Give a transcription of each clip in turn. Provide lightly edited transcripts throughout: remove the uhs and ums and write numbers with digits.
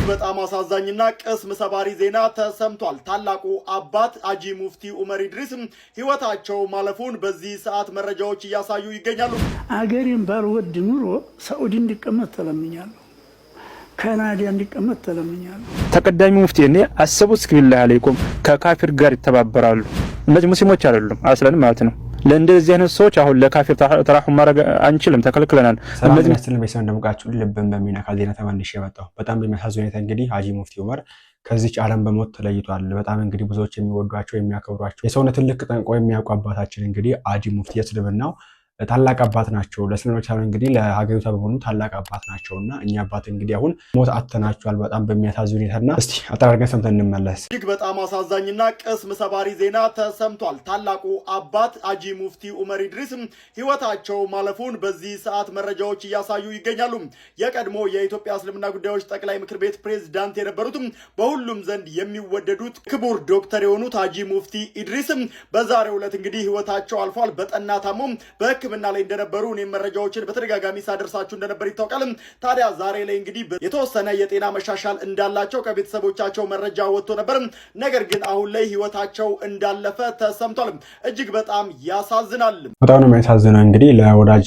በጣም አሳዛኝና ቅስም ሰባሪ ዜና ተሰምቷል። ታላቁ አባት ሀጂ ሙፍቲ ዑመር ኢድሪስ ህይወታቸው ማለፉን በዚህ ሰዓት መረጃዎች እያሳዩ ይገኛሉ። አገሬን ባልወድ ኑሮ ሳኡዲ እንዲቀመጥ ተለምኛለሁ፣ ካናዳ እንዲቀመጥ ተለምኛለሁ። ተቀዳሚ ሙፍቲ እኔ አሰቡት ቢላሂ አለይኩም ከካፊር ጋር ይተባበራሉ። እነዚህ ሙስሊሞች አይደሉም አስለን ማለት ነው። ለእንደዚህ አይነት ሰዎች አሁን ለካፊር ተራሁ ማድረግ አንችልም፣ ተከልክለናል። እነዚህ መስለን በሰን እንደምቃችሁ ልብን በሚነካ ዜና ተመልሼ የመጣሁ በጣም በሚያሳዝን ሁኔታ እንግዲህ ሀጂ ሙፍቲ ዑመር ከዚች ዓለም በሞት ተለይቷል። በጣም እንግዲህ ብዙዎች የሚወዷቸው የሚያከብሯቸው የሰውነትን ልክ ጠንቆ የሚያውቁ አባታችን እንግዲህ ሀጂ ሙፍቲ የእስልምናው ታላቅ አባት ናቸው። ለእስልምናው ታሪክ እንግዲህ ለሀገሪቷ በመሆኑ ታላቅ አባት ናቸውና እኛ አባት እንግዲህ አሁን ሞት አጥተናቸዋል በጣም በሚያሳዝን ሁኔታና እስቲ አጠራርገን ሰምተን እንመለስ። እጅግ በጣም አሳዛኝና ቅስም ሰባሪ ዜና ተሰምቷል። ታላቁ አባት ሀጂ ሙፍቲ ዑመር ኢድሪስ ህይወታቸው ማለፉን በዚህ ሰዓት መረጃዎች እያሳዩ ይገኛሉ። የቀድሞ የኢትዮጵያ እስልምና ጉዳዮች ጠቅላይ ምክር ቤት ፕሬዝዳንት የነበሩትም በሁሉም ዘንድ የሚወደዱት ክቡር ዶክተር የሆኑት ሀጂ ሙፍቲ ኢድሪስ በዛሬው ዕለት እንግዲህ ህይወታቸው አልፏል። በጠና ታሞ በህክምና ላይ እንደነበሩ እኔ መረጃዎችን በተደጋጋሚ ሳደርሳችሁ እንደነበር ይታወቃል። ታዲያ ዛሬ ላይ እንግዲህ የተወሰነ የጤና መሻሻል እንዳላቸው ከቤተሰቦቻቸው መረጃ ወጥቶ ነበር። ነገር ግን አሁን ላይ ህይወታቸው እንዳለፈ ተሰምቷል። እጅግ በጣም ያሳዝናል። በጣም ነው የሚያሳዝነው። እንግዲህ ለወዳጅ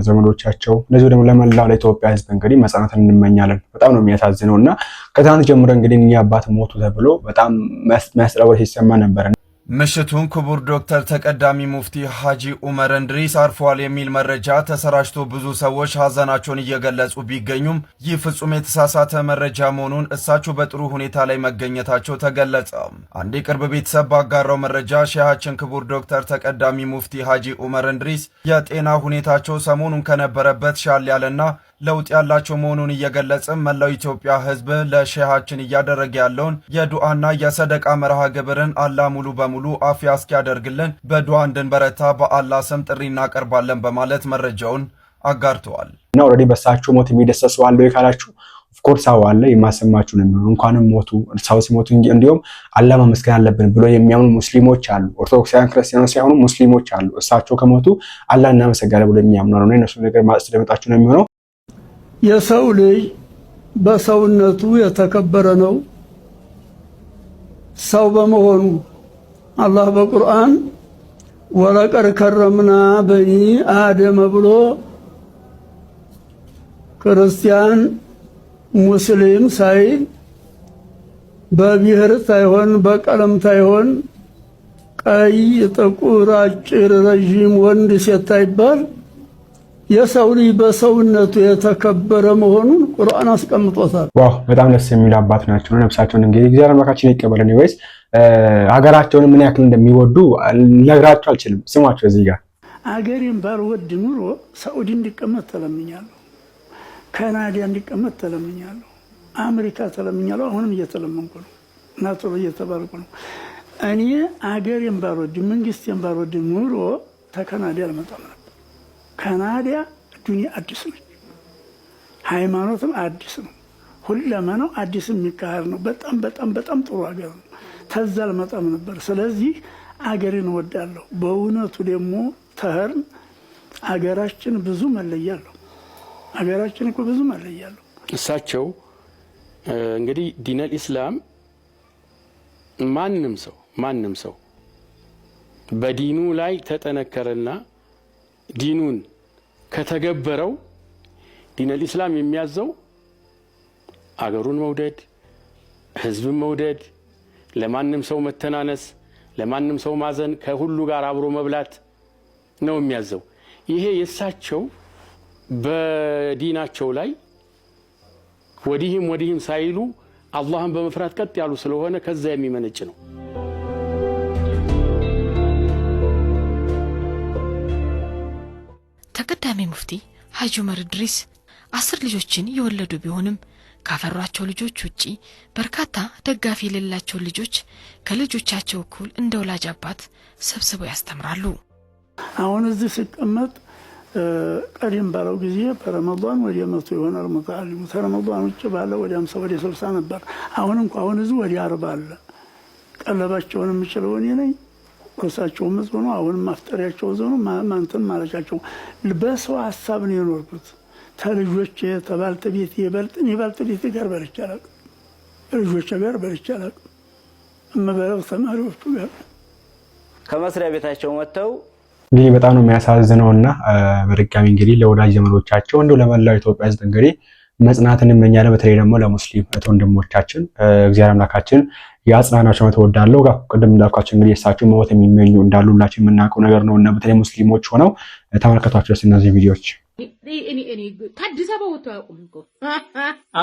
ዘመዶቻቸው እንደዚህ ደግሞ ለመላው ለኢትዮጵያ ህዝብ እንግዲህ መጽናናትን እንመኛለን። በጣም ነው የሚያሳዝነውና ከትናንት ጀምሮ እንግዲህ እኛ አባት ሞቱ ተብሎ በጣም የሚያስጠላው ሲሰማ ነበር። ምሽቱን ክቡር ዶክተር ተቀዳሚ ሙፍቲ ሀጂ ዑመር ኢድሪስ አርፈዋል የሚል መረጃ ተሰራጭቶ ብዙ ሰዎች ሀዘናቸውን እየገለጹ ቢገኙም ይህ ፍጹም የተሳሳተ መረጃ መሆኑን እሳቸው በጥሩ ሁኔታ ላይ መገኘታቸው ተገለጸ። አንድ የቅርብ ቤተሰብ ባጋራው መረጃ ሼሃችን ክቡር ዶክተር ተቀዳሚ ሙፍቲ ሀጂ ዑመር ኢድሪስ የጤና ሁኔታቸው ሰሞኑን ከነበረበት ሻል ያለና ለውጥ ያላቸው መሆኑን እየገለጽም መላው ኢትዮጵያ ህዝብ ለሼሃችን እያደረገ ያለውን የዱዓና የሰደቃ መርሃ ግብርን አላህ ሙሉ በሙሉ አፊያ እስኪያደርግልን በዱዓ እንድንበረታ በአላህ ስም ጥሪ እናቀርባለን በማለት መረጃውን አጋርተዋል። እና ኦሬዲ በሳቸው ሞት የሚደሰሰው አለ ይካላችሁ ኦፍኮርስ አለ የማሰማችሁ ነው የሚሆነው። እንኳንም ሞቱ ሰው ሲሞቱ እንዲሁም አላህ ማመስገን አለብን ብሎ የሚያምኑ ሙስሊሞች አሉ። ኦርቶዶክሳውያን ክርስቲያኖች ሳይሆኑ ሙስሊሞች አሉ። እሳቸው ከሞቱ አላህ እናመሰግናለን ብሎ የሚያምኑ ነው። እነሱ ነገር ማስደመጣችሁ ነው የሚሆነው። የሰው ልጅ በሰውነቱ የተከበረ ነው። ሰው በመሆኑ አላህ በቁርአን ወለቀድ ከረምና በኒ አደም ብሎ ክርስቲያን ሙስሊም ሳይል በብሔር ሳይሆን በቀለም ሳይሆን ቀይ፣ ጥቁር፣ አጭር፣ ረጅም፣ ወንድ፣ ሴት ሳይባል የሰው ልጅ በሰውነቱ የተከበረ መሆኑን ቁርአን አስቀምጦታል። ዋው በጣም ደስ የሚሉ አባት ናቸው። ነፍሳቸውን እንግዲህ እግዚአብሔር አምላካችን ይቀበለን። ወይስ ሀገራቸውን ምን ያክል እንደሚወዱ ልነግራቸው አልችልም። ስሟቸው እዚህ ጋር አገሬን ባልወድ ኑሮ ሳኡዲ እንዲቀመጥ ተለምኛለሁ፣ ካናዳ እንዲቀመጥ ተለምኛለሁ፣ አሜሪካ ተለምኛለሁ። አሁንም እየተለመንኩ ነው እና ቶሎ እየተባልኩ ነው። እኔ አገሬን ባልወድ መንግስቴን ባልወድ ኑሮ ተካናዳ አልመጣም ነበር። ካናዳ ዱንያ አዲስ ነው፣ ሃይማኖትም አዲስ ነው፣ ሁለመናው አዲስ የሚካሄድ ነው። በጣም በጣም በጣም ጥሩ ሀገር ነው። ተዛ አልመጣም ነበር። ስለዚህ አገሬን እወዳለሁ። በእውነቱ ደግሞ ተህርን አገራችን ብዙ መለያለሁ። አገራችን እኮ ብዙ መለያለሁ። እሳቸው እንግዲህ ዲነል ኢስላም ማንም ሰው በዲኑ ላይ ተጠነከረና ዲኑን ከተገበረው ዲነል ኢስላም የሚያዘው አገሩን መውደድ፣ ህዝብን መውደድ፣ ለማንም ሰው መተናነስ፣ ለማንም ሰው ማዘን፣ ከሁሉ ጋር አብሮ መብላት ነው የሚያዘው። ይሄ የእሳቸው በዲናቸው ላይ ወዲህም ሳይሉ አላህን በመፍራት ቀጥ ያሉ ስለሆነ ከዛ የሚመነጭ ነው። ተቀዳሚ ሙፍቲ ሀጂ ዑመር ኢድሪስ 10 ልጆችን የወለዱ ቢሆንም ካፈሯቸው ልጆች ውጪ በርካታ ደጋፊ የሌላቸው ልጆች ከልጆቻቸው እኩል እንደ ወላጅ አባት ሰብስበው ያስተምራሉ። አሁን እዚህ ሲቀመጥ ቀደም ባለው ጊዜ በረመዳን ወደ 100 ይሆናል ሙተዓሊሙ። ረመዳን ውጭ ባለ ወደ 50 ወደ 60 ነበር። አሁን እዚህ ወደ 40 አለ። ቀለባቸውን የምችለው እኔ ነኝ። ቁርሳቸው መጽኑ አሁን ማፍጠሪያቸው ዘኑ ማንተን ማለቻቸው በሰው ሐሳብ ነው የኖርኩት። ተልጆች ተባልተ ቤት ይበልጥን ጋር በልቻለሁ። ልጆች ጋር በልቼ አላውቅም። እምበላው ተማሪዎቹ ጋር ከመስሪያ ቤታቸው መጥተው እንግዲህ በጣም ነው የሚያሳዝነውና በድጋሚ እንግዲህ ለወዳጅ ዘመዶቻቸው እንደው ለመላው ኢትዮጵያ ሕዝብ እንግዲህ መጽናትን እንመኛለን። በተለይ ደግሞ ለሙስሊም ወንድሞቻችን እግዚአብሔር አምላካችን ያጽናናቸው ነው ተወዳለው። ቅድም እንዳልኳቸው እንግዲህ እሳቸው ሞት የሚመኙ እንዳሉ ሁላችን የምናውቀው ነገር ነው እና በተለይ ሙስሊሞች ሆነው ተመልከቷቸው እነዚህ ቪዲዮዎች። ከአዲስ አበባ ወጥቶ ያውቁም እኮ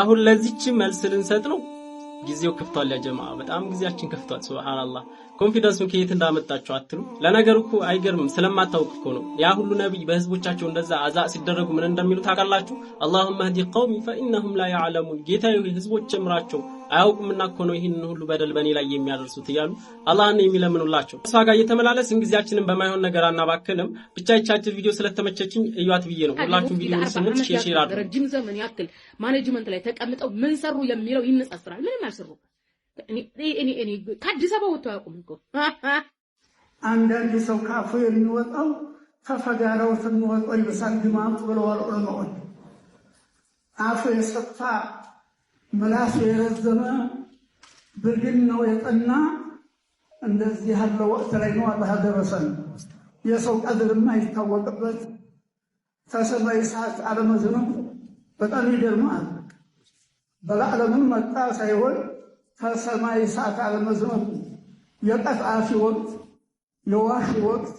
አሁን ለዚህች መልስ ልንሰጥ ነው። ጊዜው ከፍቷል ያ ጀማዓ፣ በጣም ጊዜያችን ከፍቷል። ሱብሃንአላህ ኮንፊደንሱን ከየት እንዳመጣቸው አትሉ። ለነገሩ እኮ አይገርምም፣ ስለማታውቅ እኮ ነው። ያ ሁሉ ነብይ በህዝቦቻቸው እንደዛ አዛ ሲደረጉ ምን እንደሚሉ ታውቃላችሁ? አላሁመ ህዲ ቀውሚ ፈኢነሁም ላ ያዕለሙን፣ ጌታዬ ህዝቦች ጨምራቸው አያውቁምና እኮ ነው ይህን ሁሉ በደል በእኔ ላይ የሚያደርሱት እያሉ አላህን የሚለምኑላቸው። እሷ ጋር እየተመላለስን ጊዜያችንን በማይሆን ነገር አናባክልም። ብቻ ይቻችን ቪዲዮ ስለተመቸችኝ እዩት ብዬ ነው። ሁላችሁም ቪዲዮውን ስሙት፣ ሼር አድርጉ። ረጅም ዘመን ያክል ማኔጅመንት ላይ ተቀምጠው ምን ሰሩ የሚለው ይነጻጽራል። ምንም አልሰሩ። እኔ ከአዲስ አበባ ወጥቶ ያውቁም እኮ አንዳንድ ሰው ካፉ የሚወጣው ተፈጋራው የሚወጣው ይበሳል ግማቱ ብለዋል ዑለማዎች። አፉ የሰፋ ምላሱ የረዘመ ብርግን ነው የጠና እንደዚህ ያለ ወቅት ላይ ነው አላህ ደረሰን። የሰው ቀድር የማይታወቅበት ተሰማይ ሰዓት አለመዝነው በጣም ይገርማል። በላዕለምን መጣ ሳይሆን ተሰማይ ሰዓት አለመዝነው የቀጣፊ ወቅት፣ የዋሽ ወቅት፣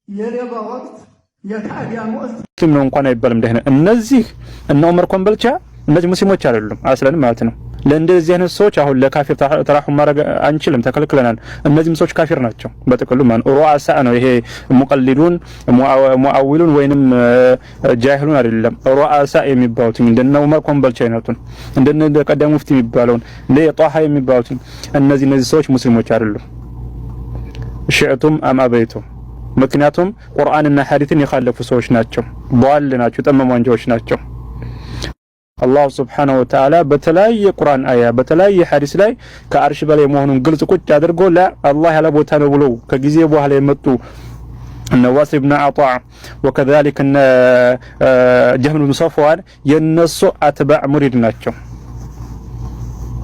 የሌባ ወቅት፣ የካዲያን ወቅት ነው እንኳን አይባልም። ደህና እነዚህ እና ዑመር ኮምበልቻ እነዚህ ሙስሊሞች አይደሉም አስለን ማለት ነው። ለእንደዚህ አይነት ሰዎች አሁን ለካፊር ተራሁም ማድረግ አንችልም፣ ተከልክለናል። እነዚህም ሰዎች ካፊር ናቸው በጥቅሉ ማን ሩአሳ ነው። ይሄ ሙቀሊዱን ሙአዊሉን ወይንም ጃሂሉን አይደለም። ሩአሳ የሚባሉት እንደነ ዑመር ኮምበልቻ አይነቱን እንደነ ቀዳሚ ሙፍቲ የሚባለውን እንደ ጧሃ የሚባሉት እነዚህ ሰዎች ሙስሊሞች አይደሉም። ሽዕቱም አም አበይቱም ምክንያቱም ቁርአንና ሐዲስን የኻለፉ ሰዎች ናቸው፣ ቧል ናቸው፣ ጠመሙ ወንጀሎች ናቸው። አላህ ሱብሓነሁ ወተዓላ በተለያየ ቁርአን አያ በተለያየ ሐዲስ ላይ ከአርሽ በላይ መሆኑን ግልጽ ቁጭ አድርጎ ለአላህ ያለ ቦታ ነው ብሎ ከጊዜ በኋላ የመጡ ነዋስ ኢብኑ አጣ ወከዛሊክ ጀህም ኢብኑ ሶፍዋን የነሱ አትባዕ ሙሪድ ናቸው።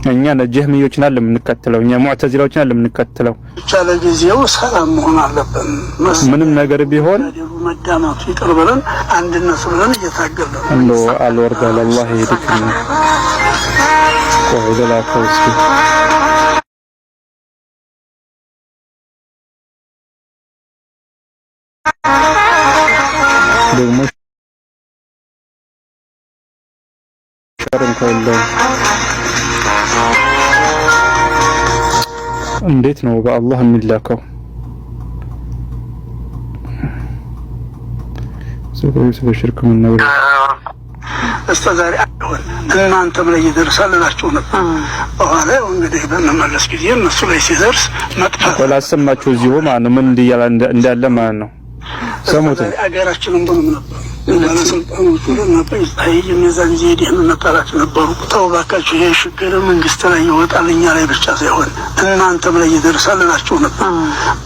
እኛ ነጀህሚዮችን አለ የምንከተለው፣ እኛ ሙዕተዚላዎችን አለ የምንከተለው። ብቻ ለጊዜው ሰላም መሆን አለብን። ምንም ነገር ቢሆን መዳማቱ ይቅር ብለን አንድነት ብለን እየታገልን ነው። አልወርዳ ለላህ ይድክም ቆይ ለላከው እስኪ ደግሞ ሸርም ከለው እንዴት ነው በአላህ የሚላከው? ስለሽርክ ምን ነው እስከዛሬ አይሆን እናንተም ላይ ይደርሳል እላችሁ ነበር። በኋላ እንግዲህ በመመለስ ጊዜ እነሱ ላይ ሲደርስ መጥፋት ወላሰማችሁ እዚሁ ማለት ነው። ምን እንዳለ ማለት ነው። ሰሙት አገራችንን ብሎም ነበር ባለስልጣኖቹ ነበር የዛ ጊዜ የደህንነት ኃላፊ ነበሩ። ተው እባካችሁ ይሄ ችግር መንግስት ላይ ይወጣል እኛ ላይ ብቻ ሳይሆን እናንተም ላይ ይደርሳል እላችሁ ነበር።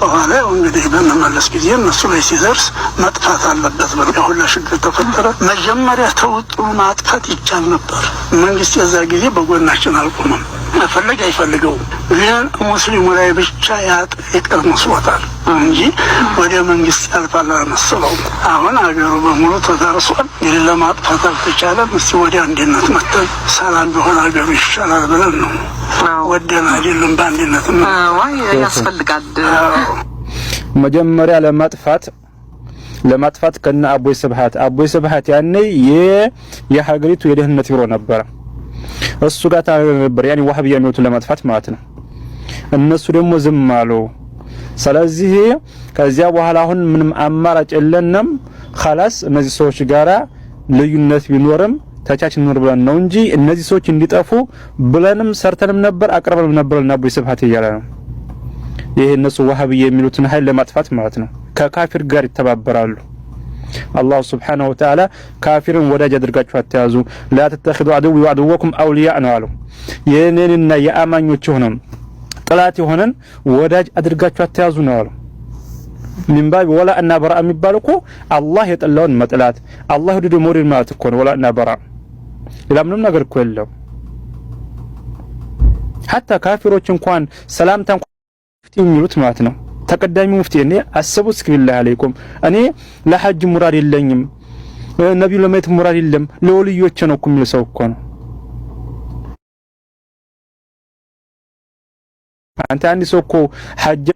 በኋላ እንግዲህ በመመለስ ጊዜ እነሱ ላይ ሲደርስ መጥፋት አለበት ብለው ሁላ ችግር ተፈጠረ። መጀመሪያ ተውጡ ማጥፋት ይቻል ነበር። መንግስት የዛ ጊዜ በጎናችን አልቆመም። ፈለግ አይፈልገው ግን ሙስሊሙ ላይ ብቻ ይቅር መስሎታል እንጂ ወደ መንግስት ያልፋል መሰለው። አሁን አገሩ በሙሉ ተዳርሷል። ግን ለማጥፋት አልተቻለም። እስቲ ወደ አንድነት መጥተን ሰላም ቢሆን አገሩ ይሻላል ብለን ነው ወደን አይደለም በአንድነት ነው ያስፈልጋል። መጀመሪያ ለማጥፋት ከነ አቦይ ስብሃት ያኔ የሀገሪቱ የደህንነት ቢሮ ነበር። እሱ ጋር ነበር ያኔ ዋህብያ የሚሉትን ለማጥፋት ማለት ነው። እነሱ ደግሞ ዝም አሉ። ስለዚህ ከዚያ በኋላ አሁን ምንም አማራጭ የለንም። خلاص እነዚህ ሰዎች ጋራ ልዩነት ቢኖርም ተቻችን ኖር ብለን ነው እንጂ እነዚህ ሰዎች እንዲጠፉ ብለንም ሰርተንም ነበር አቅርበንም ነበርና አቦይ ስብሃት ይያለ ነው። ይሄ እነሱ ዋህብያ የሚሉትን ኃይል ለማጥፋት ማለት ነው ከካፊር ጋር ይተባበራሉ። አላህ Subhanahu Wa Ta'ala ካፊርን ወዳጅ አድርጋችሁ አትያዙ لا تتخذوا عدوي وعدوكم اولياء ነው አለው። የኔንና የአማኞች ሆነን ጥላት የሆነን ወዳጅ አድርጋችሁ አትያዙ ነው አለው። ምንባብ ወላ እና በራ የሚባል እኮ አላህ የጠላውን መጥላት አላህ ወደ ሞሪን ማለት እኮ ነው። ወላ እና በራ ሌላ ምንም ነገር እኮ የለው። ሐታ ካፊሮች እንኳን ሰላምታ ሙፍቲ የሚሉት ማለት ነው። ተቀዳሚ ሙፍቲ እኔ አሰቡ እስኪ ቢላህ አለይኩም እኔ ለሐጅ ሙራድ የለኝም ነብዩ ለማየት ሙራድ የለም ለወልዮች ነው እኮ የሚል ሰው እኮ ነው። አንተ አንድ ሰው እኮ ሐጅ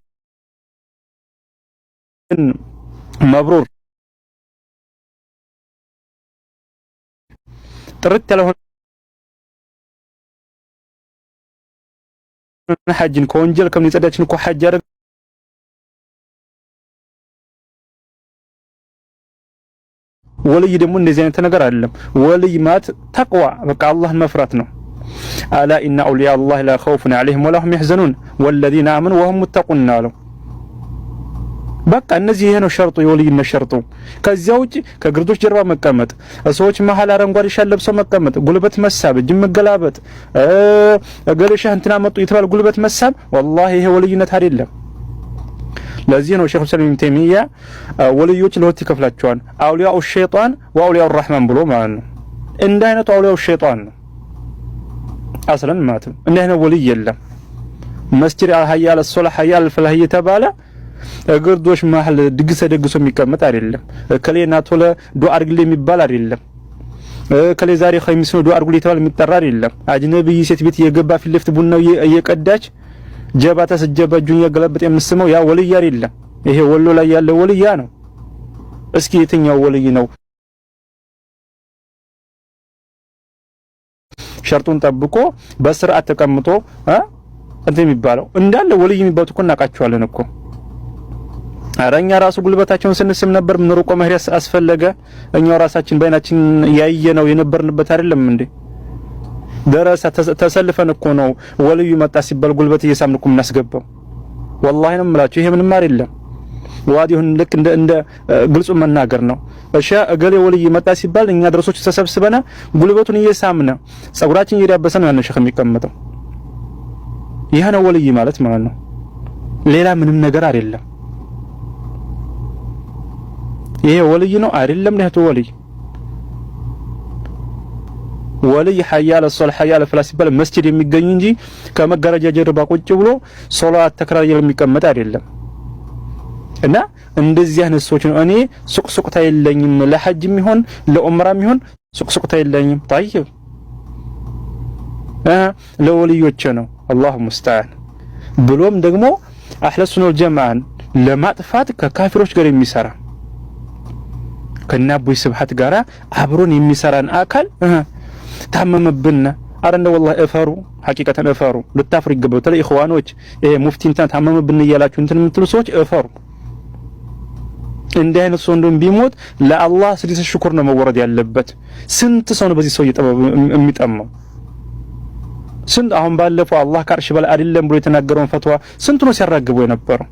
መብሩር ጥርት ያለው ሐጅን ከወንጀል ከሚጸዳችን እኮ ሐጅ አደረገ ወልይ ደግሞ እንደዚህ አይነት ነገር አይደለም። ወልይ ማለት ተቅዋ በቃ አላህን መፍራት ነው። አላ ኢነ አውሊያ አላህ ላ ኸውፉን ዐለይሂም ወላ ሁም የሕዘኑን ወለዚነ አመኑ ወሁም ሙተቁን አለው። በቃ እነዚህ ይሄ ነው ሸርጡ የወልይነት ሸርጡ። ከዚያ ውጪ ከግርዶች ጀርባ መቀመጥ፣ ሰዎች መሀል አረንጓዴ ሻል ለብሰው መቀመጥ፣ ጉልበት መሳብ፣ እጅ መገላበጥ፣ ገለሻህ እንትና መጡ የተባለ ጉልበት መሳብ ወላሂ ይሄ ወልይነት አይደለም። ለዚህ ነው ሼኹ ሰለላሁ ዐለይሂ ተይሚያ ወልዮች ለሁለት ይከፍላቸዋል አውሊያኡ ሸይጣን ወአውሊያኡ ረህማን ብሎ ማለት ነው። እንደ አይነቱ አውሊያኡ ሸይጣን ነው አስለን ማለት ነው። እንደ አይነት ወልይ የለም። መስጂድ ሀያ አለ ሶላህ ሀያ አለ ፈላህ የተባለ ግርዶሽ መሀል ድግስ ደግሶ የሚቀመጥ አይደለም። ከሌና ቶለ ዱዓ አድርግልኝ የሚባል አይደለም። ከሌ ዛሬ ኸሚስ ነው ዱዓ አድርጉልኝ የተባለ የሚጠራ አይደለም። አጅነብይ ሴት ቤት የገባ ፊት ለፊት ቡናው እየቀዳች ጀባ ተሰጀበ እጁን ያገለበጠ የምስመው ያ ወልይ አይደለም። ይሄ ወሎ ላይ ያለ ወልይ ያ ነው። እስኪ የትኛው ወልይ ነው ሸርጡን ጠብቆ በስርዓት ተቀምጦ እንትን የሚባለው? እንዳለ ወልይ የሚባሉት እኮ እናውቃቸዋለን እኮ። አረኛ ራሱ ጉልበታቸውን ስንስም ነበር። ምን ሩቆ መህር አስፈለገ? እኛው ራሳችን በእናችን ያየነው የነበርንበት አይደለም እንዴ? ደረሳ ተሰልፈን እኮ ነው ወልዩ መጣ ሲባል ጉልበት እየሳምን እኮ የምናስገባው። ወላሂ ነው የምላችሁ። ይሄ ምንም አይደለም። ዋዲሁን ልክ እንደ ግልጹ መናገር ነው። እሺ እገሌ ወልይ መጣ ሲባል እኛ ድረሶች ተሰብስበና ጉልበቱን እየሳምነ ጸጉራችን እየዳበሰ ነው ያን ሸኽ የሚቀመጠው። ይሄ ነው ወልይ ማለት ነው። ሌላ ምንም ነገር አይደለም። ይሄ ወልይ ነው አይደለም። ለህቱ ወልይ ወልይ ሐያለ ሶል ሐያለ ፍላስ ሲባል መስጂድ የሚገኝ እንጂ ከመጋረጃ ጀርባ ቁጭ ብሎ ሶላት ተክራር የሚቀመጥ አይደለም። እና እንደዚህ አይነት ሰዎች ነው እኔ ሱቅሱቅታ የለኝም ለሐጅም ይሁን ለኡምራም ይሁን ሱቅሱቅታ የለኝም። طيب ለወልዮች ነው አላሁ ሙስተዓን። ብሎም ደግሞ አህለ ሱነል ጀማዓን ለማጥፋት ከካፊሮች ጋር የሚሰራ ከናቡይ ስብሐት ጋራ አብሮን የሚሰራን አካል ታመመብና አረንደ ወላሂ እፈሩ ሐቂቀተን እፈሩ ልታፍሩ ይገባው። ተለ ኢኽዋኖች ይሄ ሙፍቲ እንትን ታመመብን እያላችሁ እንትን የምትሉ ሰዎች እፈሩ። እንዲህ አይነት ሰው እንደም ቢሞት ለአላህ ስድስት ሽኩር ነው መወረድ ያለበት። ስንት ሰው ነው በዚህ ሰው የሚጠማው? ስንት አሁን ባለፈው አላህ ከአርሽ በላይ አይደለም ብሎ የተናገረውን ፈትዋ ስንት ነው ሲያራግቡ የነበረው?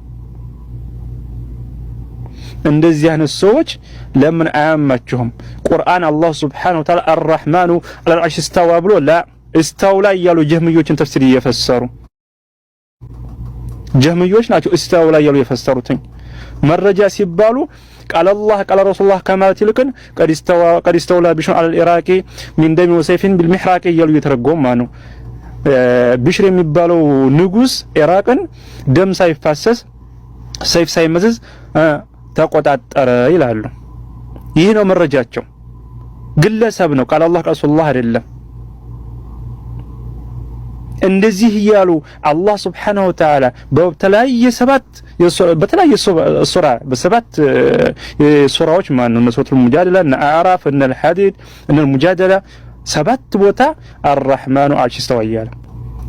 እንደዚህ አይነት ሰዎች ለምን አያማችሁም? ቁርአን አላህ ሱብሓነሁ ወተዓላ አርረሕማኑ ዐለል ዐርሽ እስተዋ ብሎ ላ እስተውላ እያሉ ጀህሚዮችን ተፍሲር እየፈሰሩ ጀህሚዮች ናቸው እስተውላ እያሉ የፈሰሩትኝ። መረጃ ሲባሉ ቃል አላህ ቃል ረሱላህ ከማለት ይልቅን ቀድ እስተውላ ቢሽር ዐለል ኢራቂ ሚን ደሚ ወሰይፊን ቢልሚሕራቂ እያሉ እየተረጎሙ ነው። ቢሽር የሚባለው ንጉስ ኢራቅን ደም ሳይፋሰስ ሰይፍ ሳይመዘዝ ተቆጣጠረ ይላሉ። ይህ ነው መረጃቸው። ግለሰብ ነው ቃል አላህ ቃል ረሱላህ አይደለም። እንደዚህ እያሉ አላህ ሱብሓነሁ ወተዓላ በተለያየ በሰባት ሱራዎች ማን ነው ሱረቱል ሙጃደላ እና አዕራፍ እና አልሐዲድ እና አልሙጃደላ ሰባት ቦታ አርረሕማኑ ዐርሽ እስተዋ እያለ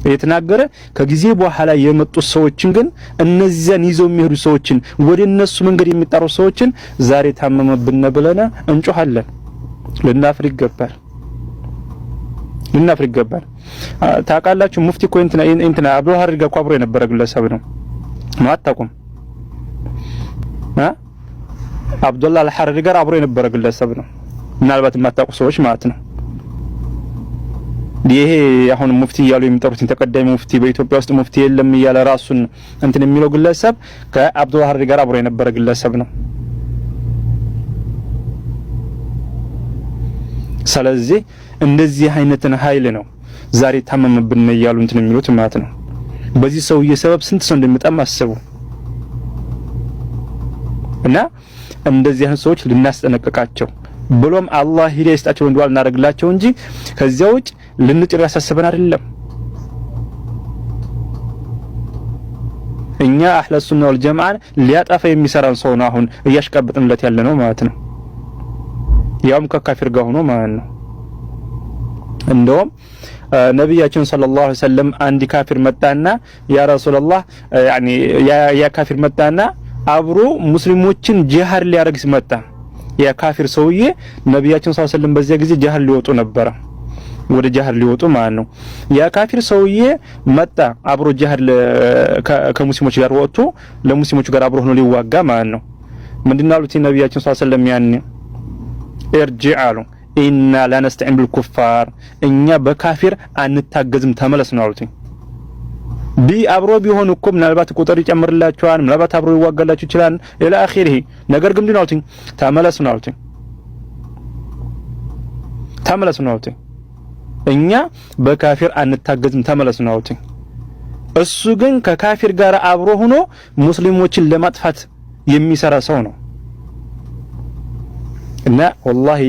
የተናገረ ከጊዜ በኋላ የመጡ ሰዎችን ግን እነዚያን ይዘው የሚሄዱ ሰዎችን ወደ እነሱ መንገድ የሚጣሩ ሰዎችን ዛሬ ታመመብን ብለና እንጮሃለን። ልናፍር ይገባል። ታውቃላችሁ ሙፍቲ እኮ እንትና አብዱል ሀሪር ጋር አብሮ የነበረ ግለሰብ ነው። ማታቁም አብዱላህ አልሐሪሪ ጋር አብሮ የነበረ ግለሰብ ነው። ምናልባት የማታውቁ ሰዎች ማለት ነው። ይሄ አሁን ሙፍቲ እያሉ የሚጠሩትን ተቀዳሚ ሙፍቲ በኢትዮጵያ ውስጥ ሙፍቲ የለም እያለ ራሱን እንትን የሚለው ግለሰብ ከአብዱል ሀሪሪ ጋር አብሮ የነበረ ግለሰብ ነው። ስለዚህ እንደዚህ አይነትን ኃይል ነው ዛሬ ታመመብን እያሉ እንትን የሚሉት ማለት ነው። በዚህ ሰውዬ ሰበብ ስንት ሰው እንደሚጣም አስቡ። እና እንደዚህ አይነት ሰዎች ልናስጠነቅቃቸው ብሎም አላህ ሂዳያ ይስጣቸው እንደዋል እናደርግላቸው እንጂ ከዚያ ውጭ ልንጥር ያሳስበን አይደለም። እኛ አህለ ሱና ወል ጀማዓ ሊያጠፋ የሚሰራን ሰው ነው አሁን እያሽቀበጥንለት ያለ ነው ማለት ነው። ያውም ከካፊር ጋር ሆኖ ማለት ነው። እንደውም ነብያችን ሰለላሁ ዐለይሂ ወሰለም አንድ ካፊር መጣና ያ ረሱላህ ያኒ ያ ካፊር መጣና አብሮ ሙስሊሞችን ጂሃድ ሊያረግ ሲመጣ ያ ካፊር ሰውዬ ነብያችን ሰለላሁ ዐለይሂ ወሰለም በዚያ ጊዜ ጂሃድ ሊወጡ ነበር፣ ወደ ጂሃድ ሊወጡ ማለት ነው። ያ ካፊር ሰውዬ መጣ አብሮ ጂሃድ ከሙስሊሞች ጋር ወጥቶ ለሙስሊሞች ጋር አብሮ ሆኖ ሊዋጋ ማለት ነው። ምንድነው አሉት ነብያችን ሰለላሁ ዐለይሂ ወሰለም ያኔ እርጂዕ አሉ ኢና ላ ነስተዒን ቢልኩፋር እኛ በካፊር አንታገዝም ተመለስ ነው አሉት። አብሮ ቢሆን እኮ ምናልባት ቁጥር ይጨምርላችኋል፣ ምናልባት አብሮ ይዋጋላችሁ ይችላል ኢላ አኺሪሂ። ነገር ግን ምንድነው አሉት? ተመለስ ነው አሉት። ተመለስ ነው አሉት። እኛ በካፊር አንታገዝም ተመለስ ነው አሉት። እሱ ግን ከካፊር ጋር አብሮ ሆኖ ሙስሊሞችን ለማጥፋት የሚሰራ ሰው ነው። እና ወላሂ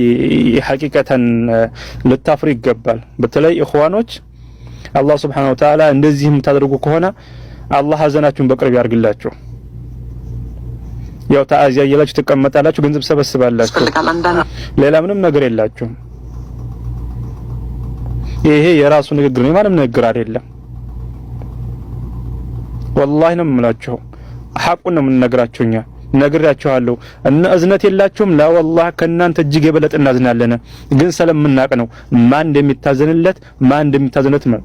ሐቂቀተን ልታፍሩ ይገባል። በተለይ ኢኽዋኖች አላህ Subhanahu Wa Ta'ala እንደዚህ የምታደርጉ ከሆነ አላህ ሐዘናችሁን በቅርብ ያርግላችሁ። ያው ተአዚያ እያላችሁ ተቀመጣላችሁ፣ ገንዘብ ሰበስባላችሁ፣ ሌላ ምንም ነገር የላችሁም። ይሄ የራሱ ንግግር ነው፣ ማንም ንግግር አይደለም። ወላሂ ነው የምላችሁ፣ ሐቁን ነው የምንነግራችሁ እኛ ነግራችኋለሁ። እና እዝነት የላችሁም ላ ወላሂ ከናንተ እጅግ የበለጠ እናዝናለን። ግን ስለምናቅ ነው ማን እንደሚታዘንለት ማን እንደሚታዘነት ነው።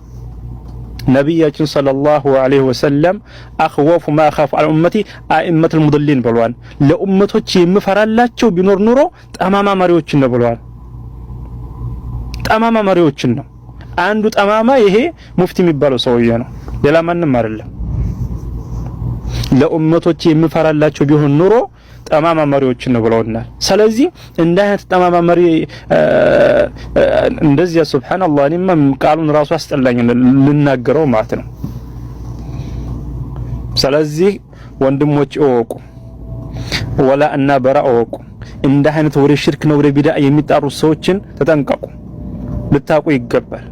ነብያችን ሰለላሁ ዐለይሂ ወሰለም አኽወፉ ማ አኻፉ አለ ኡመቲ አኢመቱል ሙድሊን ብለዋል። ለኡመቶች የምፈራላቸው ቢኖር ኑሮ ጠማማ መሪዎችን ነው ብለዋል። ጠማማ መሪዎችን ነው። አንዱ ጠማማ ይሄ ሙፍቲ የሚባለው ሰውዬ ነው፣ ሌላ ማንም አይደለም። ለኡመቶች የምፈራላቸው ቢሆን ኑሮ ጠማማ መሪዎችን ነው ብለውናል። ስለዚህ እንደ አይነት ጠማማ መሪ እንደዚህ ሱብሃንአላህ እኔማ ቃሉን ራሱ አስጠላኝ ልናገረው ማለት ነው። ስለዚህ ወንድሞች እወቁ፣ ወላ እና በራ እወቁ። እንደ አይነት ወደ ሽርክ ነው ወደ ቢድዓ የሚጣሩ ሰዎችን ተጠንቀቁ፣ ልታቁ ይገባል።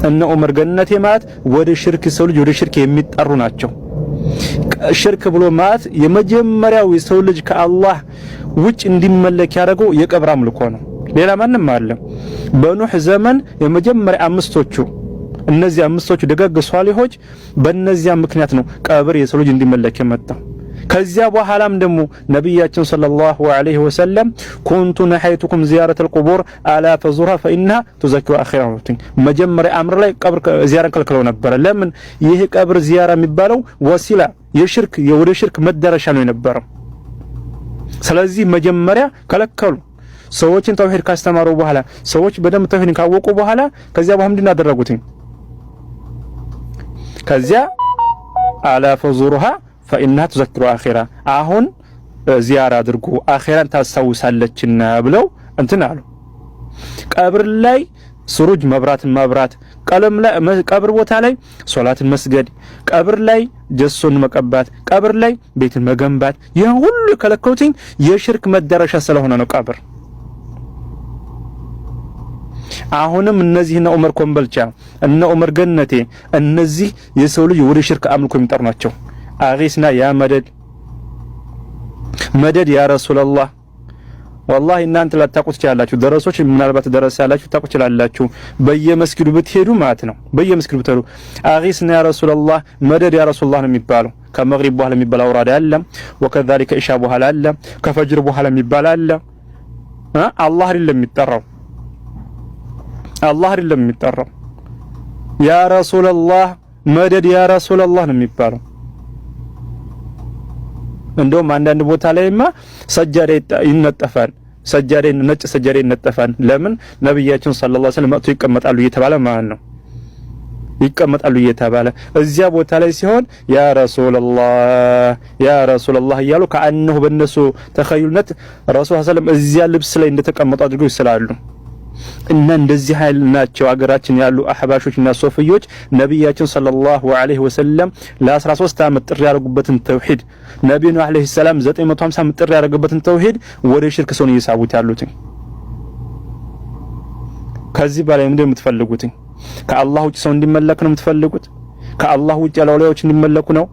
እነ ዑመር ገነቴ ማለት ወደ ሽርክ ሰው ልጅ ወደ ሽርክ የሚጣሩ ናቸው። ሽርክ ብሎ ማለት የመጀመሪያው የሰው ልጅ ከአላህ ውጭ እንዲመለክ ያደረገው የቀብር አምልኮ ነው። ሌላ ማንም አይደለም። በኑህ ዘመን የመጀመሪያ አምስቶቹ እነዚህ አምስቶቹ ደጋግ ሷሊሆች በእነዚያ ምክንያት ነው ቀብር የሰው ልጅ እንዲመለክ የመጣው። ከዚያ በኋላም ደግሞ ነብያችን ሰለላሁ ዐለይሂ ወሰለም ኩንቱ ነሐይቱኩም ዚያረተል ቁቡር አላ ፈዙራ ፈኢንሃ ተዘኪሩ አኺራቱን መጀመሪያ አምር ላይ ቀብር ዚያራን ከልክለው ነበር። ለምን? ይህ ቀብር ዚያራ የሚባለው ወሲላ የሽርክ የወደ ሽርክ መዳረሻ ነው የነበረው። ስለዚህ መጀመሪያ ከለከሉ። ሰዎችን ተውሂድ ካስተማሩ በኋላ ሰዎች በደንብ ተውሂድን ካወቁ በኋላ ከዚያ በኋላ ምንድን አደረጉት? ከዚያ አላ ፈዙሩሃ ፈኢንሃ ተዘኪሩ አኺራ አሁን ዚያራ አድርጉ አኺራን ታስታውሳለችና ብለው እንትን አሉ። ቀብር ላይ ሱሩጅ መብራትን ማብራት፣ ቀለም ላይ ቀብር ቦታ ላይ ሶላትን መስገድ፣ ቀብር ላይ ጀሶን መቀባት፣ ቀብር ላይ ቤትን መገንባት፣ ይሄን ሁሉ ከለከሉት የሽርክ መዳረሻ ስለሆነ ነው ቀብር። አሁንም እነዚህ እነ ዑመር ኮምበልቻ እነ ዑመር ገነቴ እነዚህ የሰው ልጅ ወደ ሽርክ አምልኮ የሚጠሩ ናቸው። አጊስና ያ መደድ መደድ ያ ረሱላህ والله እናንተ ላታቁት ይችላላችሁ። ደረሶች ምናልባት ደረስ ያላችሁ ታቁት ይችላላችሁ። በየመስጊዱ ብትሄዱ ማለት ነው በየመስጊዱ ብትሄዱ አጊስና ያ ረሱላህ መደድ ያ ረሱላህ ነው የሚባለው። ከመግሪብ በኋላ የሚባል አውራዳ አለ፣ ወከዛሊከ ኢሻ በኋላ አለ፣ ከፈጅር በኋላ የሚባል አለ። አላህ አይደለም የሚጠራው አላህ አይደለም የሚጠራው ያ ረሱላህ መደድ ያ ረሱላህ ነው የሚባለው። እንደውም አንዳንድ ቦታ ላይማ ሰጃዳ ይነጠፋል፣ ሰጃዳ ነጭ ሰጃዳ ይነጠፋል። ለምን? ነብያችን ሰለላሁ ዐለይሂ ወሰለም መጥቶ ይቀመጣሉ እየተባለ ማለት ነው። ይቀመጣሉ እየተባለ እዚያ ቦታ ላይ ሲሆን ያ ረሱላህ እያሉ ከአንሁ በእነሱ ተኸዩልነት ረሱል ሰለላሁ ዐለይሂ ወሰለም እዚያ ልብስ ላይ እንደተቀመጡ አድርገው ይስላሉ። እና እንደዚህ ኃይል ናቸው አገራችን ያሉ አህባሾችና ሶፍዮች ነብያችን ሰለላሁ ዐለይሂ ወሰለም ለ13 ዓመት ጥሪ ያደረጉበትን ተውሂድ ነብዩ ዐለይሂ ሰላም 950 ዓመት ጥሪ ያደረጉበትን ተውሂድ ወደ ሽርክ ሰውን እየሳቡት ያሉት። ከዚህ በላይ ምንድነው የምትፈልጉት? ከአላህ ውጭ ሰው እንዲመለክ ነው የምትፈልጉት? ከአላህ ውጭ ያሉ አውሊያዎች እንዲመለኩ ነው?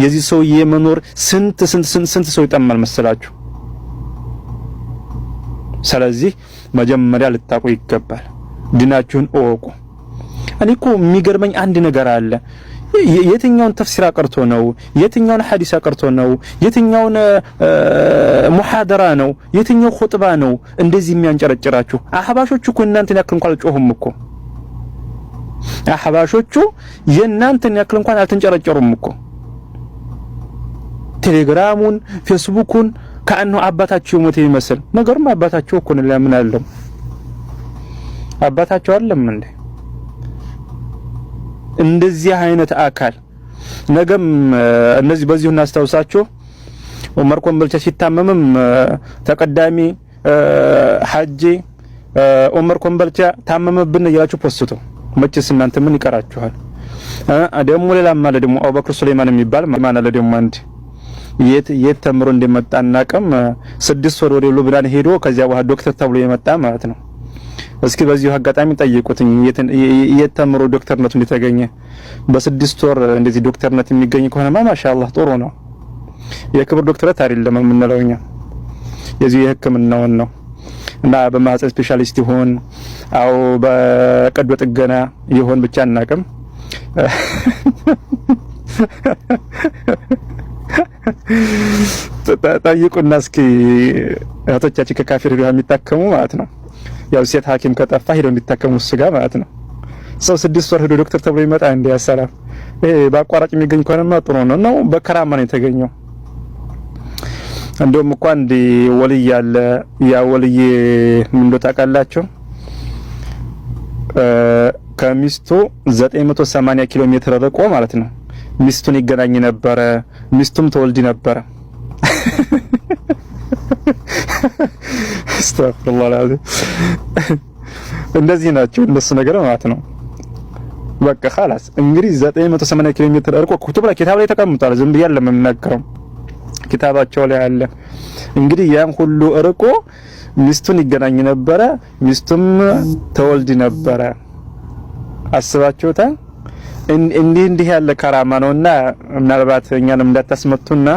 የዚህ ሰው የመኖር ስንት ሰው ይጠማል መሰላችሁ? ስለዚህ መጀመሪያ ልታውቁ ይገባል። ዲናችሁን እወቁ። እኔ እኮ የሚገርመኝ አንድ ነገር አለ። የትኛውን ተፍሲር አቀርቶ ነው? የትኛውን ሐዲስ አቀርቶ ነው? የትኛውን ሙሐደራ ነው? የትኛው ኹጥባ ነው እንደዚህ የሚያንጨረጭራችሁ? አህባሾቹ እኮ እናንተን ያክል እንኳን አልጮሁም እኮ። አህባሾቹ የእናንተን ያክል እንኳን አልተንጨረጨሩም እኮ። ቴሌግራሙን ፌስቡኩን ከአንሁ አባታቸው ሞተ ይመስል ነገርም አባታቸው እኮ ነው። ለምን አለው አባታቸው አይደለም እንዴ? እንደዚህ አይነት አካል ነገም እነዚህ በዚሁ እናስታውሳችሁ። ዑመር ኮምቦልቻ ሲታመምም ተቀዳሚ ሐጂ ዑመር ኮምቦልቻ ታመመብን እያላችሁ ፖስቶ መቼስ እናንተ ምን ይቀራችኋል? ደግሞ ሌላም ማለት ደግሞ አቡበክር ሱለይማን የሚባል ማን አለ ደግሞ አንድ የት ተምሮ እንደመጣ እናቀም 6 ወር ወደ ሉብናን ሄዶ ከዚያ በኋላ ዶክተር ተብሎ የመጣ ማለት ነው። እስኪ በዚሁ አጋጣሚ ጠይቁትኝ የት ተምሮ ዶክተርነቱ እንደተገኘ። በ6 ወር እንደዚህ ዶክተርነት የሚገኝ ከሆነማ ማሻአላህ ጥሩ ነው። የክብር ዶክተርነት አይደለም የምንለው እኛ የዚህ የሕክምናውን ነው። እና በማህፀን ስፔሻሊስት ይሆን አው በቀዶ ጥገና ይሆን ብቻ እናቀም ጠይቁና እስኪ እህቶቻችን ከካፊር ሄደው የሚታከሙ ማለት ነው። ያው ሴት ሐኪም ከጠፋ ሄደው እንዲታከሙ እሱ ጋር ማለት ነው። ሰው 6 ወር ሄዶ ዶክተር ተብሎ ይመጣ እንዴ? ያሰላም ይሄ በአቋራጭ የሚገኝ ከሆነማ ጥሩ ነው። በከራማ ነው የተገኘው። እንደውም እኮ አንድ ወልይ አለ። ያ ወልይ ምን እንደው ታውቃላችሁ? ከሚስቱ 980 ኪሎ ሜትር ርቆ ማለት ነው ሚስቱን ይገናኝ ነበረ። ሚስቱም ተወልድ ነበረ። አስተግፊሩላህ አልዓዚም። እንደዚህ ናቸው እነሱ ነገር ማለት ነው። በቃ خلاص እንግዲህ 980 ኪሎ ሜትር ርቆ ኪታብ ላይ ተቀምጧል። ዝም ብዬ ለምንነገረው ኪታባቸው ላይ አለ። እንግዲህ ያን ሁሉ ርቆ ሚስቱን ይገናኝ ነበረ። ሚስቱም ተወልድ ነበረ። አስባችሁታል? እንዲህ ያለ ከራማ ነውና ምናልባት እኛንም እንዳታስመቱና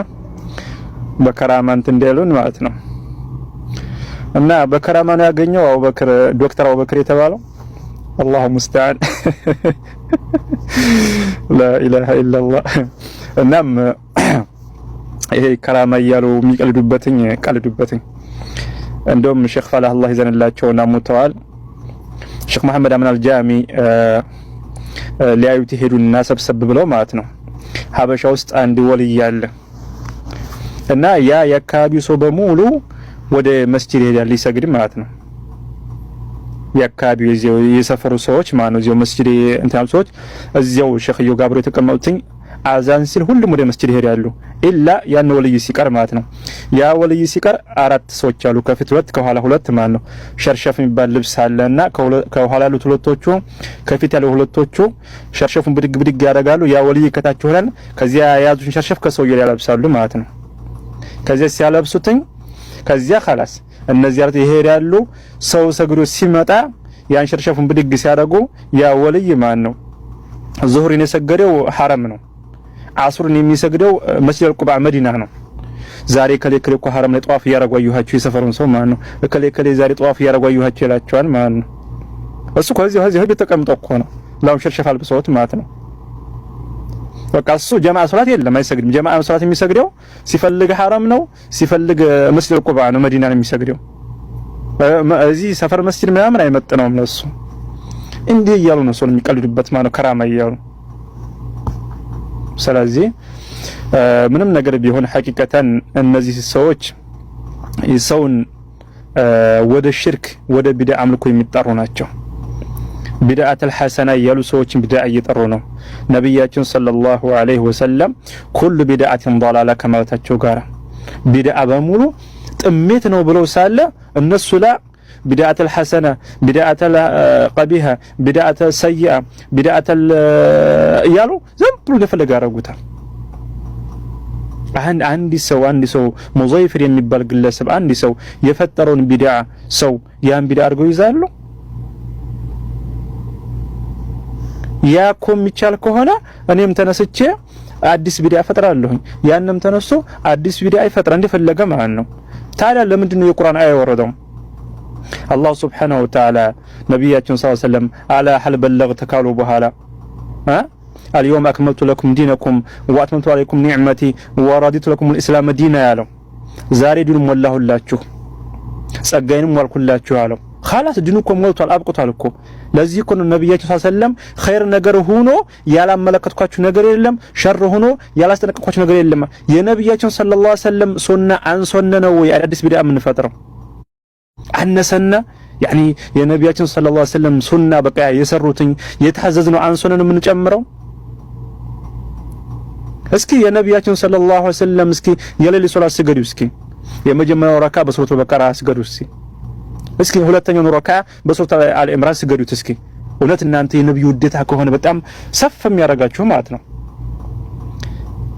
በከራማ እንትን እንደሉን ማለት ነው። እና በከራማ ነው ያገኘው አቡበክር ዶክተር አቡበክር የተባለው። አላሁ ሙስተዓን ላ ኢላሃ ኢላላህ። እናም ይሄ ከራማ እያሉ የሚቀልዱበትኝ ቀልዱበትኝ። እንደውም ሼክ ፋላህ አላህ ይዘንላቸውና ሞተዋል። ሼክ መሐመድ አማን አልጃሚ ሊያዩት ሄዱና ሰብሰብ ብለው ማለት ነው። ሀበሻ ውስጥ አንድ ወልይ አለ እና ያ የአካባቢው ሰው በሙሉ ወደ መስጂድ ይሄዳል ሊሰግድ ማለት ነው። የአካባቢው የሰፈሩ ሰዎች ማለት ነው እዚያው መስጂድ እንታም ሰዎች እዚያው ሸኽዮ ጋብሮ የተቀመጡትኝ አዛን ሲል ሁሉም ወደ መስጂድ ይሄዳሉ ኢላ ያን ወልይ ሲቀር ማለት ነው። ያ ወልይ ሲቀር 4 ሰዎች አሉ፣ ከፊት 2 ከኋላ 2 ማለት ነው። ሸርሸፍ የሚባል ልብስ አለና ከኋላ ያሉት 2ቶቹ ከፊት ያሉት 2ቶቹ ሸርሸፉን ብድግ ያደርጋሉ። ያ ወልይ ከታች ሆነን ከዚያ የያዙትን ሸርሸፍ ከሰውየው ያለብሳሉ ማለት ነው። ከዚያ ሲያለብሱትኝ ከዚያ خلاص እነዚያ ይሄዳሉ። ሰው ሰግዶ ሲመጣ ያን ሸርሸፉን ብድግ ሲያደርጉ ያ ወልይ ማለት ነው ዙህርን የሰገደው ሐረም ነው፣ አስሩን የሚሰግደው መስጂድ አልቁባ መዲና ነው። ዛሬ ከሌ እኮ ሐረም ላይ ጧፍ ያረጋዩሃቸው የሰፈሩን ሰው ማለት ነው። ከሌ ዛሬ ጧፍ ያረጋዩሃቸው ይላቸዋል ማለት ነው። እሱ ከዚህ ቤት ተቀምጦ እኮ ነው ላም ሸርሸፍ አልብሰውት ማለት ነው። በቃ እሱ ጀማዓ ሶላት የለም አይሰግድም። ጀማዓ ሶላት የሚሰግደው ሲፈልግ ሐረም ነው፣ ሲፈልግ መስጂድ አልቁባ ነው መዲና ነው የሚሰግደው። እዚህ ሰፈር መስጂድ ምናምን አይመጥነውም ለሱ። እንዲህ እያሉ ነው ሰው የሚቀልዱበት ማለት ነው ከራማ እያሉ። ስለዚህ ምንም ነገር ቢሆን ሐቂቀተን እነዚህ ሰዎች ሰውን ወደ ሽርክ ወደ ቢድዓ አምልኮ የሚጠሩ ናቸው። ቢድዓተል ሐሰና ያሉ ሰዎችን ቢድዓ እየጠሩ ነው። ነብያችን ሰለላሁ ዐለይሂ ወሰለም ኩሉ ቢድዓቲን ضላላ ከማለታቸው ጋር ቢድዓ በሙሉ ጥሜት ነው ብለው ሳለ እነሱ ላ بدعة الحسنة بدعة القبيحة بدعة السيئة بدعة يالو زم بلو يفلق ያረጉታል አንድ ሰው ሙዘይፍር የሚባል ግለሰብ አንድ ሰው የፈጠረውን ቢድዓ ሰው ያን ቢድዓ አድርገው ይዛሉ ያኮም ይቻል ከሆነ እኔም ተነስቼ አዲስ ቢድዓ ፈጥራለሁኝ ያንንም ተነስቶ አዲስ ቢድዓ ይፈጥራ እንደፈለገ ማለት ነው ታዲያ ለምንድን ነው የቁርአን አያ ወረደው አላህ Subhanahu Wa Ta'ala ነብያችን ሰለላሁ ዐለይሂ ወሰለም አላ ሐል በለግተ ካሉ በኋላ اليوم أكملت لكم دينكم وأتممت عليكم نعمتي ورضيت لكم الإسلام دينا يالو زاري دين والله لاچو ጸጋዬንም ዋልኩላችሁ አለው خلاص ዲኑኩም ሞልቷል አብቅቷል እኮ ለዚህ እኮ ነው ነብያችን ሰለላሁ ዐለይሂ ወሰለም ኸይር ነገር ሆኖ ያላመለከትኳችሁ ነገር የለም ሸር ሆኖ ያላስጠነቀቅኳችሁ ነገር የለም የነብያችን ሰለላሁ ዐለይሂ ወሰለም ሱና አንሶነ ነው አዲስ ቢድዓ ምን ፈጥረው አነሰና يعني የነብያችን ሰለላሁ ዐለይሂ ወሰለም ሱና በቃ የሰሩትኝ የታዘዝነው አንሶነ ነው ምን ጨምረው እስኪ የነብያችን ሰለላሁ ዐለይሂ ወሰለም እስኪ የሌሊት ሶላት ስገዱ እስኪ የመጀመሪያው ረካ በሱረቱል በቀራ ስገዱ እስኪ ሁለተኛው ረካ በሱረቱል አል ኢምራን ስገዱት እስኪ እውነት እናንተ የነብዩ ውዴታ ከሆነ በጣም ሰፍ የሚያረጋችሁ ማለት ነው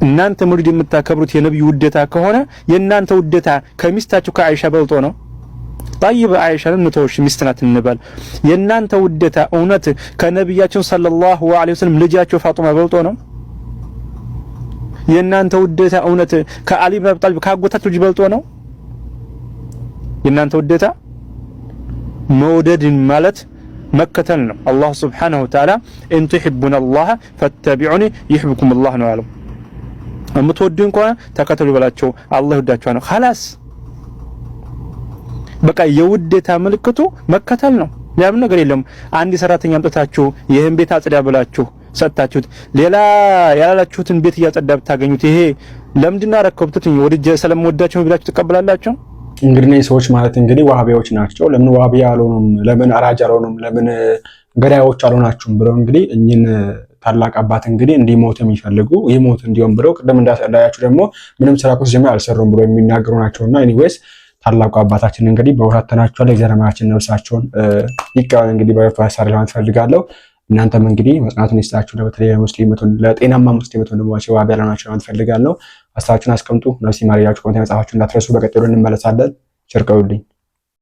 እናንተ ሙሪድ የምታከብሩት የነብዩ ውዴታ ከሆነ የእናንተ ውዴታ ከሚስታችሁ ከአይሻ በልጦ ነው طيب አይሻን እንተውሽ ሚስት ናት እንበል የእናንተ ውዴታ እውነት ከነብያችን ሰለላሁ ዐለይሂ ወሰለም ልጃቸው ፋጡማ በልጦ ነው የእናንተ ውዴታ እውነት ከአሊ ኢብኑ አቢ ጣሊብ ካጎታችሁ ልጅ በልጦ ነው የእናንተ ውዴታ መውደድን ማለት መከተል ነው አላህ Subhanahu Wa Ta'ala ان تحبون الله فاتبعوني يحبكم الله ነው ያለው እምትወዱኝ ከሆነ ተከተሉ በላቸው አላህ ይወዳችኋል ነው خلاص በቃ የውዴታ ምልክቱ መከተል ነው ለምን ነገር የለም አንድ ሰራተኛ አምጥታችሁ ይሄን ቤት አጽዳ ብላችሁ ሰጣችሁት ሌላ ያላላችሁትን ቤት እያጸዳ ብታገኙት ይሄ ለምንድን አረከብቱትኝ ወድጀ ስለምወዳችሁ ብላችሁ ተቀበላላችሁ እንግዲህ ሰዎች ማለት እንግዲህ ዋሃቢያዎች ናቸው ለምን ዋሃቢያ አልሆኑም ለምን አራጅ አልሆኑም ለምን ገዳዮች አልሆናችሁም ብለው እንግዲህ እኚህን ታላቅ አባት እንግዲህ እንዲሞት የሚፈልጉ ይሞት እንዲሆን ብለው ቀደም እንዳያችሁ ደግሞ ምንም ስራ ኮስ ጀማ አልሰሩም ብለው የሚናገሩ ናቸውና ኤኒዌይስ ታላቁ አባታችን እንግዲህ በወራተናቸው ላይ ዘረማችን ነፍሳቸውን ይቀበል እንግዲህ በረፍት ሐሳብ ለማለት ፈልጋለሁ እናንተም እንግዲህ መጽናቱን ይስጣችሁ ለበተለይ ሙስሊማቱን ለጤናማ ሙስሊማቱን ደግሞ ዋሃቢ ያላናቸው ማለት ፈልጋለሁ ሐሳባችሁን አስቀምጡ ነፍሲ ማሪያችሁ ኮንቴንት ጻፋችሁ እንዳትረሱ በቀጥሎ እንመለሳለን ቸር ቆዩልኝ